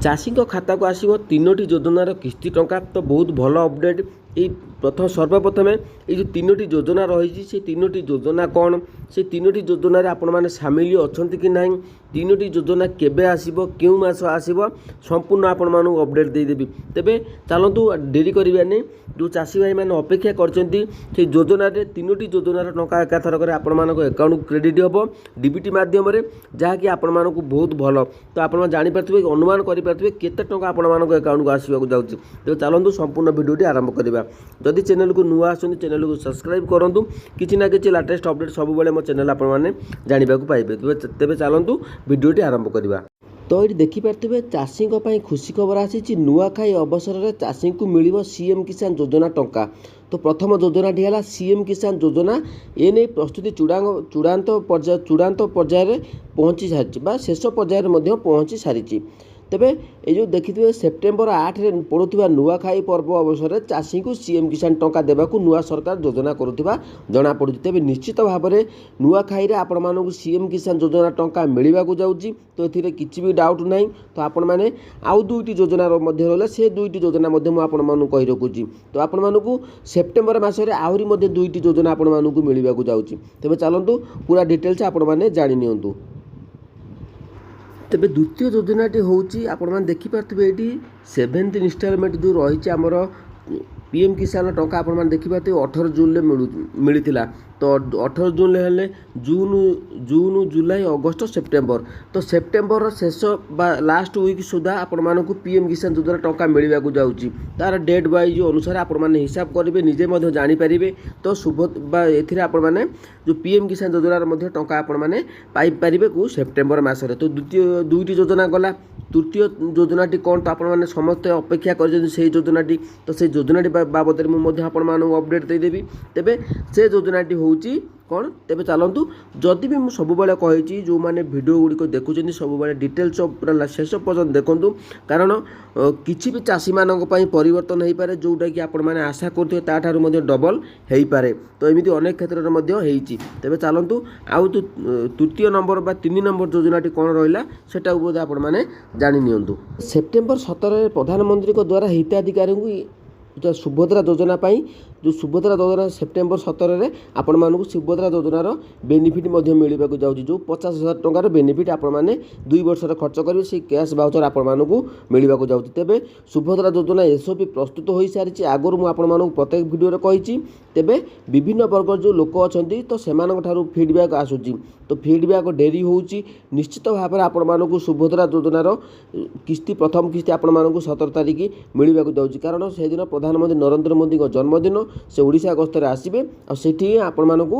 चाषी खाता को आसो तीनोटी योजनार किस्ती टंका तो बहुत भल अपडेट। ये प्रथम सर्वप्रथमे ये जो तीनोटी योजना रही से तीनोटी योजना कौन से तीनोटी योजन आपण मैंने सामिल अच्छा कि ना तीनोटी योजना केबे आसीबो क्यों मास आसीबो संपूर्ण आपण मानू अपडेट देदेवी। तेबे चलतु डेरी करवानी जो चाषी भाई मैंने अपेक्षा करछंती से योजना तीनोटी योजनार टंका एकाथरक आपण मानक अकाउंट क्रेडिट हम डीबीटी माध्यम जहाँकि आपण मानक बहुत भल। तो आप जानीपारे अनुमान करेंगे केते टंका आपण मानक अकाउंट को आसवाक जाऊँगी। तो चलतु संपूर्ण भिडियोटी आरंभ करवा। जदि चैनल को नुआ आसुनी चैनल को सब्सक्राइब करूँ किसी ना कि लाटेस्ट अपडेट सब मो चैनल आपने जानवाक पाइबे। तेज चलतु भिडियोटी आरंभ करवा। तो ये देखिपारे चाषी खुशी खबर आसी नुआखाई अवसर में चाषी को मिल सीएम किसान योजना टंका। तो प्रथम योजनाटी है सीएम किसान योजना एने प्रस्तुति चूड़ांत पर्यायर पहुँची सारी शेष पर्यायर पहुँची सारी। तेबे ये जो देखिए सेप्टेम्बर 8 रे पड़ुवा नुआखाई पर्व अवसर में चाषी को सीएम किसान टंका देवाकू नुआ सरकार योजना करुवा जना पड़ी। तेबे निश्चित भाव में नुआखाई रे आपण मानू सीएम किसान योजना टंका मिलवाक जाऊँगी। तो ये किसी भी डाउट ना। तो आपण मैंने आउ दुईटी योजना रहा से दुईटी योजना मुझे कही रखुची। तो आपण मानू सेप्टेम्बर मसरे आहरी दुईटी योजना आपण मानू मिलवाक जाऊँगी। तेबे चलतु पूरा डिटेल्स आपण मैंने जाणी नियंतु। तेबे द्वितीय योजनाटी होची आपण माने देखिपारे ये 7th इंस्टॉलमेंट जो रही आमर पीएम किसान टंका आपण माने देखिपारे 18 जून मिलता। तो 18 जून हेले जून जुलाई अगस्त सेप्टेम्बर। तो सेप्टेम्बर शेष लास्ट वीक सुधा आपण मानक पीएम किसान योजना टंका मिलवाक जाऊँगी। तार डेट वाइज अनुसार आपण माने हिसाब करेंगे निजे जानीपारे। तो शुभ ए आपण माने जो पीएम किसान योजनार टंका आपण माने पाई पारिबे को सेप्टेम्बर मासरे। तो द्वितीय दुईटी योजना गला। तृतीय योजनाटी कौन तो आपण माने समस्त अपेक्षा कर योजनाटी। तो से योजनाटी बाबद मुझे आपण मानक अपडेट देदेवी। तेबे से योजनाटी होची कौन। तेबे चलतु जदि भी मुझे सबुबले कही जो मैंने वीडियो गुड़िक देखुं सबुबले डिटेल्स पूरा शेष पर्यटन देखूँ। कारण किसी भी चाषी मानक परिवर्तन हो पारे जोटा कि आपण मैंने आशा करुवे ताठारु डबल हो पारे। तो एमती अनेक क्षेत्र में होती। तेबे चलतु आउ तृतीय नंबर बा 3 नंबर योजनाटी कौन रहा सेटा बोधे आपण मैंने जानी नियंतु। सेप्टेम्बर 17 प्रधानमंत्री द्वारा हिताधिकारी को सुभद्रा योजना जो सुभद्रा योजना सेप्टेम्बर 17 में आपण मानक सुभद्रा योजनार बेनिफिट मिलवाक जाऊँगी। जो 50,000 टंकार बेनिफिट आपण मैंने 2 वर्ष खर्च करेंगे से कैश भाउचर आपण मानक मिलवाक जाऊँगी। तेबे सुभद्रा योजना एसओपी प्रस्तुत हो सारी आगुरी मुझे प्रत्येक भिडियो कही। तेबे विभिन्न वर्ग जो लोक अच्छा तो से फीडबैक आसूँ। तो फीडबैक डेरी होची निश्चित भाव में आपण मानक सुभद्रा योजनार किस्ती प्रथम किस्ती आपण मानक 17 तारिख मिलवाक जाऊँगी। कारण से दिन प्रधानमंत्री नरेंद्र मोदी जन्मदिन से ओडिशा गस्तर आसबे आठी आपण मानक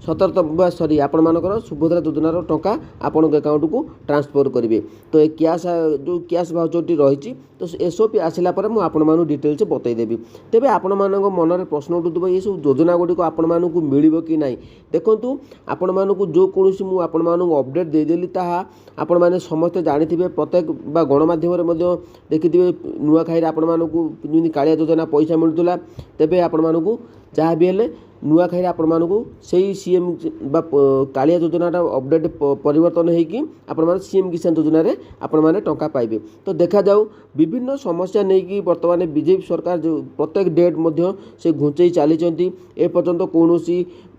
17 सॉरी आपण मानकर सुभद्रा योजनार टंका आपण अकाउंट को ट्रांसफर करेंगे। तो ये कैश जो कैश भाउचरटी रही तो एसओपी आसला मुझे आपण मानक डिटेल्स बतईदेवी। तेबे आपण मानक मन में प्रश्न उठुव ये सब योजना गुड़िक आपण मानक मिल कि ना। देखूँ आपण मानक जो कौन आपण मानक अपडेट देदेली ताहा आपण माने समस्त जानी प्रत्येक गणमाध्यम देखिए नुआखाई आपण मानक कालिया योजना पैसा मिलूला। तेबे आपण मानक जहाँ भी हेले नुआखाई आपण मानक से सीएम कालिया योजना अपडेट परिवर्तन होगी आपण माने सीएम किसान योजना रे आपण माने टंका पाइबे। तो देखा जाऊ विभिन्न समस्या नहीं कि वर्तमान बीजेपी सरकार जो प्रत्येक डेट मध्य से घुंचई चली ए पर्यंत कौन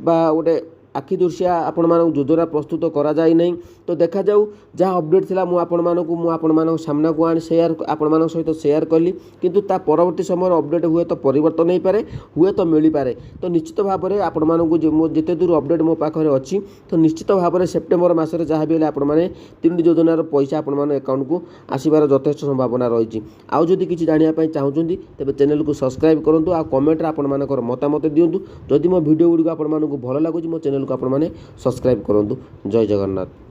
गोटे आखि दृश्या आपण मानक योजना प्रस्तुत करा जाय नहीं। तो देखा जाऊ जहाँ अपडेट थिला मु आपण मानक सामना को आनी शेयर आपण मानक सहित शेयर कली। किंतु ता परवर्ती समय अपडेट हुए तो परिवर्तन नहीं पारे हुए तो मिल पारे। तो निश्चित भाव में आपण मानक जिते दूर अपडेट मो पाखरे अच्छी तो निश्चित भाव में सेप्टेम्बर मासरे जहाँ भी हेले आपण माने 3 योजनार पैसा आपण माने अकाउंट को आसीबार यथेष्ट संभावना रही। आउ जदि किछि जानिया पई चाहुचंदी तेबे चैनल को सब्सक्राइब करंतु आ कमेंट रे आपण मानकर मतामत दियंतु। जदि मो वीडियो गुडी आपण मानक भल लागुची मो चैनल को आपण माने सब्सक्राइब करंतु। जय जगन्नाथ।